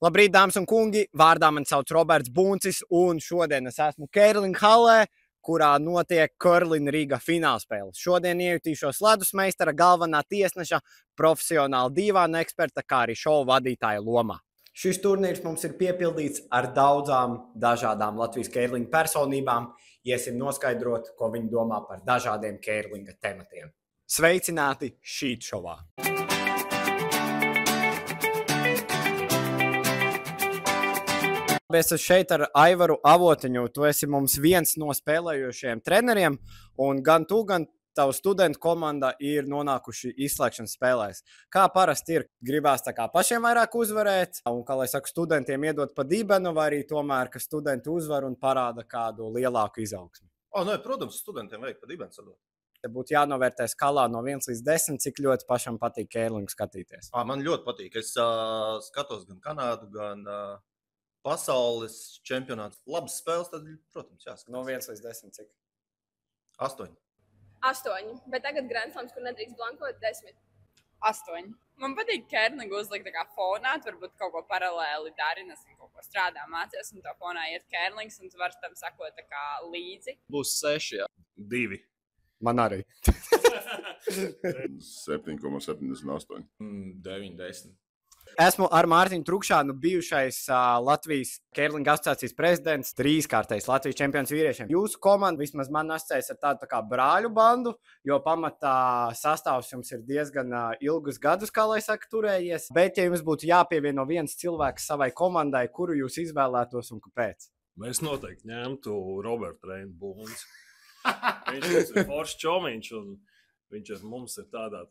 Labrīt, dāmas un kungi! Vārdā man sauc Roberts Buncis, un šodien es esmu Kerlinga hallē, kurā notiek Curling Riga finālspēles. Šodien iejutīšos ledus meistara, galvenā tiesneša, profesionāla dīvāna eksperta, kā arī šovu vadītāja lomā. Šis turnīrs mums ir piepildīts ar daudzām dažādām Latvijas Kerlinga personībām. Iesim noskaidrot, ko viņi domā par dažādiem Kerlinga tematiem. Sveicināti šīt šovā! Es esmu šeit ar Aivaru Avotiņu. Tu esi mums viens no spēlējošiem treneriem, un gan tu, gan tavu studentu komanda ir nonākuši izslēgšanas spēlēs. Kā parasti ir? Gribās tā kā pašiem vairāk uzvarēt, un, kā lai saku, studentiem iedot pa dibenu, vai arī tomēr, ka studenti uzvar un parāda kādu lielāku izaugsmi? Protams, studentiem vajag pa dibenu sadot. Te būtu jānovērtē skalā no 1 līdz 10, cik ļoti pašam patīk Kerlingu skatīties. Man ļoti patīk. Es skatos gan Kanādu, gan pasaules čempionāts. Labas spēles, tad, protams, jāskatās. No 1 līdz 10, cik? 8. 8, bet tagad Grand Slams, kur nedrīkst blankot, 10. 8. Man patīk Kerlingu uzlikt tā kā fonā, varbūt kaut ko paralēli dari, nesim kaut ko strādā, mācies, un to fonā iet Kerlings, un tu vari tam sakot tā kā līdzi. Būs 6, jā. 2. Man arī. 7,78. 9, 10. Esmu ar Mārtiņu Trukšānu, bijušais Latvijas Kerlinga asociācijas prezidents, 3-kārtais Latvijas čempions vīriešiem. Jūsu komanda vismaz man asociējas ar tādu tā kā brāļu bandu, jo pamatā sastāvs jums ir diezgan ilgus gadus, kā lai saka, turējies. Bet, ja jums būtu jāpievieno viens cilvēks savai komandai, kuru jūs izvēlētos un kāpēc? Mēs noteikti ņemtu Robertu Reinu Bunci. Viņš ir foršs čomiņš, un viņš ar mums ir tādā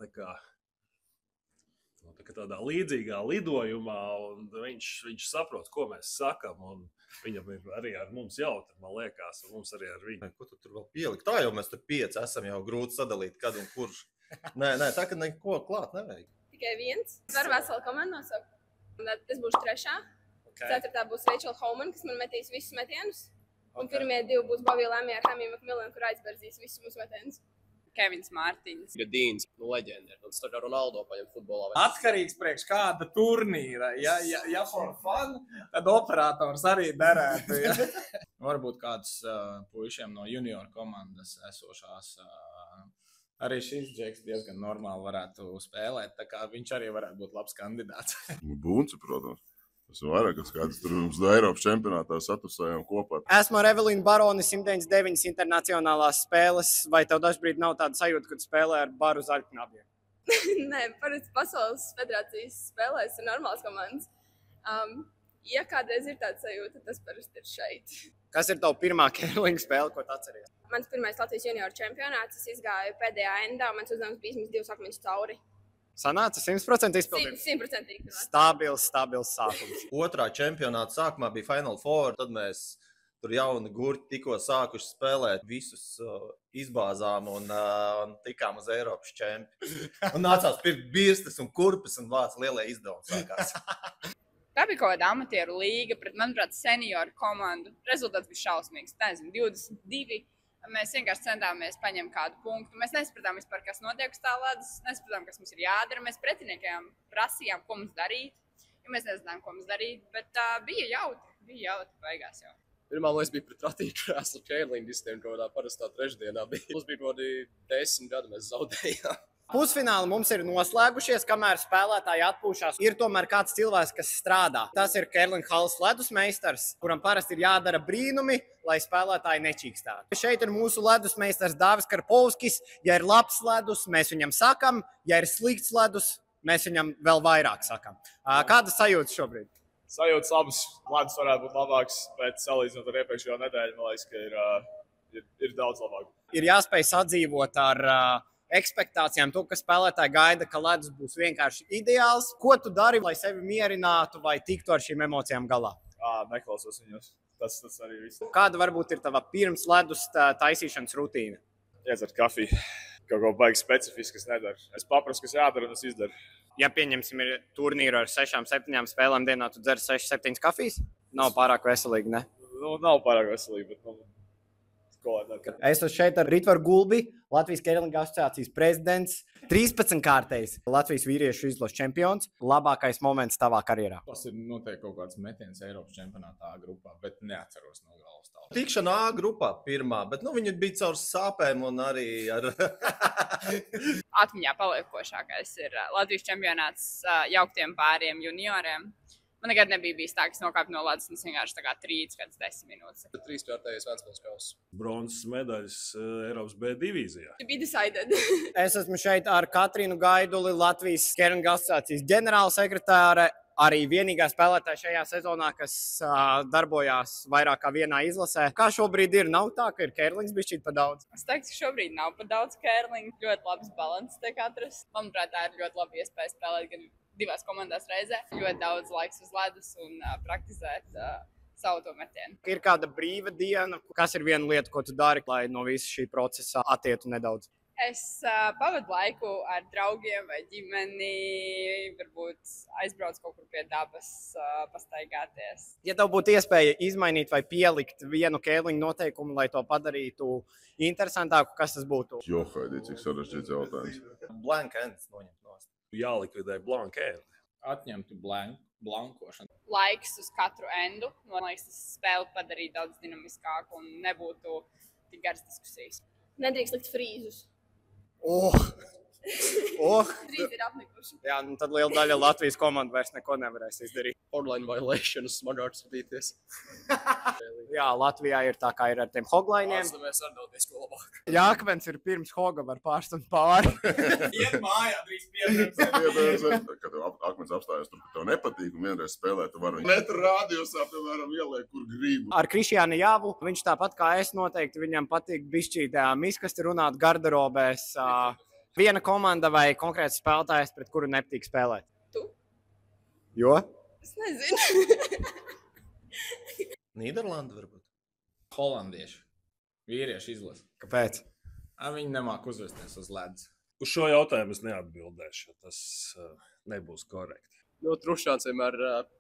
tādā līdzīgā lidojumā, un viņš saprot, ko mēs sakam, un viņam ir arī ar mums jautri, man liekas, un mums arī ar viņu. Ko tu tur vēl pielikt? Tā jau mēs tur 5 esam, jau grūti sadalīt, kad un kurš. Nē, tā, ka neko klāt nevajag. Tikai viens. Var veselu komandu nosaukt. Es būšu 3. Okay. 4. būs Rachel Homan, kas man metīs visus metienus. Un pirmie 2 būs Bobija Lemija ar Hamiju Makmilanu, kur aizbērzīs visus mūsu metienus. Kevins Mārtiņš. Gadīns, leģenda. Un starp ar Ronaldo paņem futbolā. Atkarīgs priekš kāda turnīra. Ja for fun, tad operators arī derētu. Ja? Varbūt kāds puišiem no junior komandas esošās. Arī šis džeks diezgan normāli varētu spēlēt, tā kā viņš arī varētu būt labs kandidāts. Bunci, protams. Tas ir vairāk, kas kāds tur mums Eiropas čempionātā satusējām kopā. Esmu ar Evelīnu Baroni, 199 internacionālās spēles. Vai tev dažbrīd nav tāda sajūta, kad spēlē ar baru zaļknabiem? Nē, parasti pasaules federācijas spēlēs ir normāls komandas. Ja kādreiz ir tāda sajūta, tas parasti ir šeit. Kas ir tava pirmā Kerlinga spēle, ko tu atceries? Mans pirmais Latvijas junioru čempionāts, es izgāju pēdējā endā, mans uzdevums bija vismaz 2 akmeņus cauri. Sanāca 100% izpildījums? 100%. Stabils sākums. 2. čempionāta sākumā bija Final Four, tad mēs tur jauni gurķi tikko sākuši spēlēt, visus izbāzām un tikām uz Eiropas čempi. Un nācās pirkt birstes un kurpes un vāc lielie izdevumi sākās. Tā bija kaut kāda amatieru līga pret, manuprāt, senioru komandu. Rezultāts bija šausmīgs. Nezinu, 22. Mēs vienkārši centāmies paņemt kādu punktu. Mēs nesapratām vispār, kas notiek uz tā ledus, nesapratām, kas mums ir jādara. Mēs pretiniekiem prasījām, ko mums darīt, jo mēs nezinājām, ko mums darīt, bet bija jautri beigās jau. Pirmā lietas bija pret ratīšu krēslu Kerlingistiem, kaut kādā parastā trešdienā bija. Mums bija kaut kādi 10 gadi, mēs zaudējām. Pusfināli mums ir noslēgušies, kamēr spēlētāji atpūšās. Ir tomēr kāds cilvēks, kas strādā. Tas ir Kerlinga halles ledus meistars, kuram parasti ir jādara brīnumi, lai spēlētāji nečīkstātu. Šeit ir mūsu ledus meistars Dāvis Karpovskis. Ja ir labs ledus, mēs viņam sakam. Ja ir slikts ledus, mēs viņam vēl vairāk sakam. Kādas sajūtas šobrīd? Sajūtas labas. Ledus varētu būt labāks, bet salīdzinot ar iepriekšējo nedēļu, man liekas, ka ir daudz labāk. Ir jāspēj sadzīvot ar ekspektācijām, to, ka spēlētāji gaida, ka ledus būs vienkārši ideāls. Ko tu dari, lai sevi mierinātu vai tiktu ar šīm emocijām galā? Neklausos viņus. Tas arī viss. Kāda varbūt ir tava pirms ledus taisīšanas rutīna? Iedzert kafiju. Kaut ko baigi specifiski es nedaru. Es paprasu, kas jādara, un es izdaru. Ja pieņemsim ir turnīru ar 6-7 spēlēm dienā, tu dzer 6-7 kafijas? Nav pārāk veselīgi, ne? Nav pārāk veselīgi, bet Es esmu šeit ar Ritvaru Gulbi, Latvijas Keirlinga asociācijas prezidents, 13-kārtais Latvijas vīriešu izlases čempions. Labākais moments tavā karjerā? Tas ir noteikti kaut kāds metiens Eiropas čempionātā A grupā, bet neatceros no galvas tā. Tikšana A grupā pirmā, bet viņi bija caur sāpēm un arī ar... Atmiņā paliekošākais ir Latvijas čempionāts jauktiem pāriem junioriem. Man nekad nebija bijis tā, ka es nokāpu no ledus un vienkārši tā kā 3-10 minūtes. 3-kārtējais Ventspils kauss. Bronzas medaļas Eiropas B divīzijā. To be decided. Es esmu šeit ar Katrīnu Gaiduli, Latvijas Keirlinga asociācijas ģenerālsekretāre. Arī vienīgā spēlētāja šajā sezonā, kas darbojās vairāk kā vienā izlasē. Kā šobrīd ir? Nav tā, ka ir Keirlings bišķīt pa daudz? Es teiktu, ka šobrīd nav pa daudz Keirlinga. Ļoti labs balans tiek atrasts. Manuprāt, tā ir ļoti laba iespēja spēlēt gan divās komandās reizē. Ļoti daudz laiks uz ledus un praktizēt savu to metienu. Ir kāda brīva diena, kas ir viena lieta, ko tu dari, lai no visa šī procesa attietu nedaudz? Es pavadu laiku ar draugiem vai ģimeni, varbūt aizbraucu kaut kur pie dabas, pastaigāties. Ja tev būtu iespēja izmainīt vai pielikt vienu Keirlinga noteikumu, lai to padarītu interesantāku, kas tas būtu? Johaidī, cik sarežģīts jautājums. Blank ends noņemt nost. Jālikvidē blankēri. Atņemtu blankošanu. Laiks uz katru endu. Man liekas, tas spēli padarīja daudz dinamiskāku un nebūtu tik garas diskusijas. Nedrīkst likt frīzus. Frīzi ir apnikuši. Jā, nu tad liela daļa Latvijas komandu vairs neko nevarēs izdarīt. Online violations, smagāk skatīties. Jā, Latvijā ir tā kā ir ar tiem hoglainiem. Mēs atdoties ko labāk. Jākvens ir pirms hoga var pārstumt pāri. Iet mājā, drīz piebrauc. Kad tev akmens apstājas, tur tev nepatīk un vienreiz spēlēt, tu vari metru rādījusā, piemēram, ieliek, kur gribu. Ar Krišjānu Jāvu, viņš tāpat kā es noteikti, viņam patīk bišķīt miskasti runāt garderobēs. Viena komanda vai konkrēts spēlētājs, pret kuru nepatīk spēlēt? Tu? Jo? Es nezinu. Nīderlanda varbūt. Holandieši. Vīrieši izlasa. Kāpēc? Viņi nemāk uzvesties uz ledus. Uz šo jautājumu es neatbildēšu, jo tas nebūs korekti. Trušāns vienmēr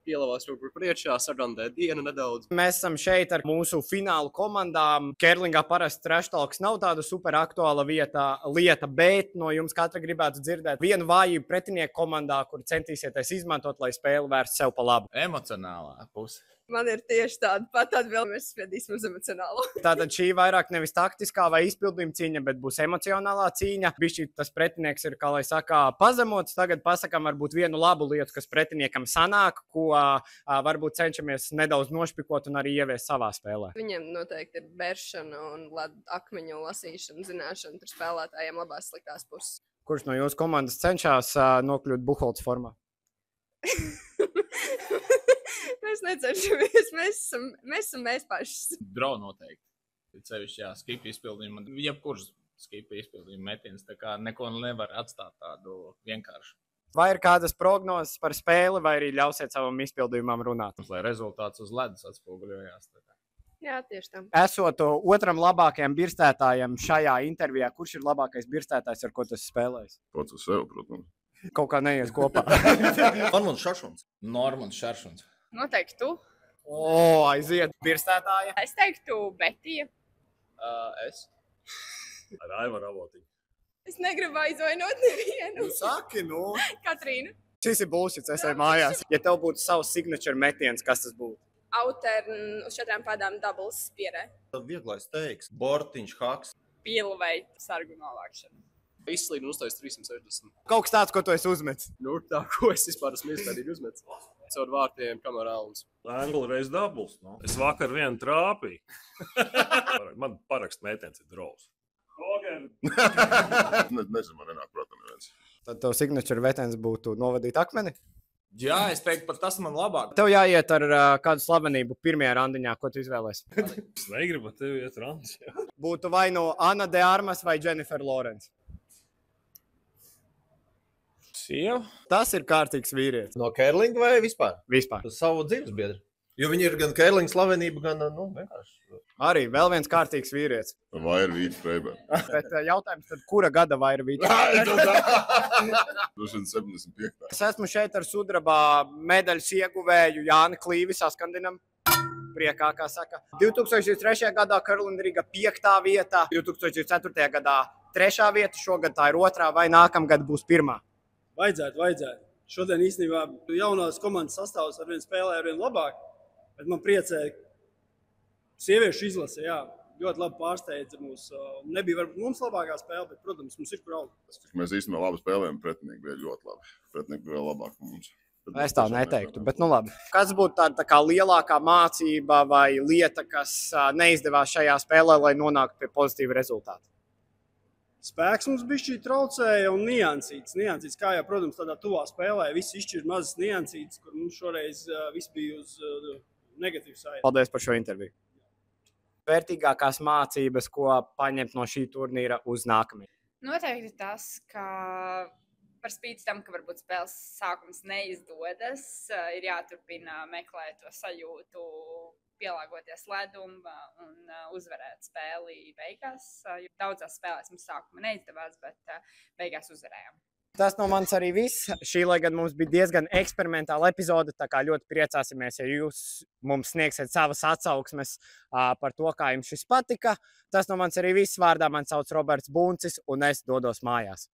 pielavās kaut kur priekšā, sagandē dienu nedaudz. Mēs esam šeit ar mūsu finālu komandām. Keirlingā parasti trash talks nav tāda super aktuāla lieta, bet no jums katra gribētu dzirdēt vienu vājību pretinieku komandā, kur centīsieties izmantot, lai spēle vērst sev pa labu. Emocionālā puse. Man ir tieši tāda pat atbilde, mēs spiedīsim uz emocionālo. Tātad šī vairāk nevis taktiskā vai izpildījuma cīņa, bet būs emocionālā cīņa. Bišķi tas pretinieks ir, kā lai saka, pazemots. Tagad pasakām varbūt vienu labu lietu, kas pretiniekam sanāk, ko varbūt cenšamies nedaudz nošpikot un arī ieviest savā spēlē. Viņiem noteikti ir bēršana un akmeņu lasīšana, zināšana par spēlētājiem labās sliktās puses. Kurš no jūsu komandas cenšas nokļūt Buholts formā? Mēs necenšamies, mēs esam mēs paši. Draw noteikti. Cevišķi, jā, skipa izpildījuma. Jebkurš skipa izpildījuma metiens, tā kā neko nevar atstāt tādu vienkāršu. Vai ir kādas prognozes par spēli, vai arī ļausiet savam izpildījumam runāt? Lai rezultāts uz ledus atspoguļojās. Jā, tieši tā. Esot otram labākajam birstētājam šajā intervijā, kurš ir labākais birstētājs, ar ko tas spēlējis? Pats uz sev, protams. Kaut kā neies kopā. Normans Šaršuns. Normans Šaršuns. Noteikti tu. Aiziet birstētāja. Es teiktu Betija. Es. Ar Aivaru Avotiņu. Es negribu aizvainot nevienu. Saki, Katrīna. Šis ir bullshits, es eju mājās. Ja tev būtu savs signature metiens, kas tas būtu? Outern uz 4 pādām doubles spierē. Vieglais teiks. Bortiņš, haks. Pila vai sargu novākšana. Izslīd un uztais 360. Kaut kas tāds, ko tu esi uzmetis. Nu, tā, ko es vispār esmu iespējīgi uzmetis. Caur vārtiem, kamēr ēlums. Angli reiz dabls. No? Es vakar vienu trāpīju. Man parakst mētens ir draus. Nezinu, man nenāk prātā neviens. Tad tev signature metiens būtu novadīt akmeni? Jā, es teiktu, pat tas man labāk. Tev jāiet ar kādu slavenību pirmajā randiņā, ko tu izvēlēsi. Es negribu tevi iet rands. Būtu vai no Ana de Armas vai Jennifer Lawrence. Sieva? Tas ir kārtīgs vīrietis. No Keirlinga vai vispār? Vispār. Uz savu dzīvesbiedru. Jo viņi ir gan Keirlinga slavenība, gan, vienkārši. Arī vēl viens kārtīgs vīrietis. Vai ir Vīta Freiberg? Bet jautājums tad, kura gada vai ir Vīta? Droši vien 75. Es esmu šeit ar sudrabā medaļas ieguvēju Jāni Klīvi Saskandinam. priekā, kā saka. 2023. gadā Karolīna Rīga 5. vietā, 2024. gadā 3. vieta, šogad tā ir 2. vai nākamgad būs 1. Vajadzētu. Šodien īstenībā jaunās komandas sastāvs arvien spēlē arvien labāk, bet man priecē sieviešu izlase, jā. Ļoti labi pārsteidza mūs. Nebija varbūt mums labākā spēle, bet, protams, mums ir kur augt. Mēs īstenībā labi spēlējam, pretinieki bija ļoti labi. Pretinieki bija vēl labāk mums. Es tā neteiktu, bet nu labi. Kas būtu tāda tā kā lielākā mācība vai lieta, kas neizdevās šajā spēlē, lai nonāktu pie pozitīva rezultāta? Spēks mums bišķi traucēja un niansīts. Niansīts, kā jau, protams, tādā tuvā spēlē, visi izšķir mazas niansītas, kur mums šoreiz viss bija uz negatīvu saiti. Paldies par šo interviju. Vērtīgākās mācības, ko paņemt no šī turnīra uz nākamajā? Noteikti tas, ka par spīti tam, ka varbūt spēles sākums neizdodas, ir jāturpina meklēt to sajūtu, pielāgoties ledum un uzvarēt spēli beigās. Daudzās spēlēs mums sākuma neizdevās, bet beigās uzvarējām. Tas no manis arī viss. Šī, lai gan mums bija diezgan eksperimentāla epizode, tā kā ļoti priecāsimies, ja jūs mums sniegsiet savas atsauksmes par to, kā jums šis patika. Tas no manis arī viss. Vārdā man sauc Roberts Buncis, un es dodos mājās.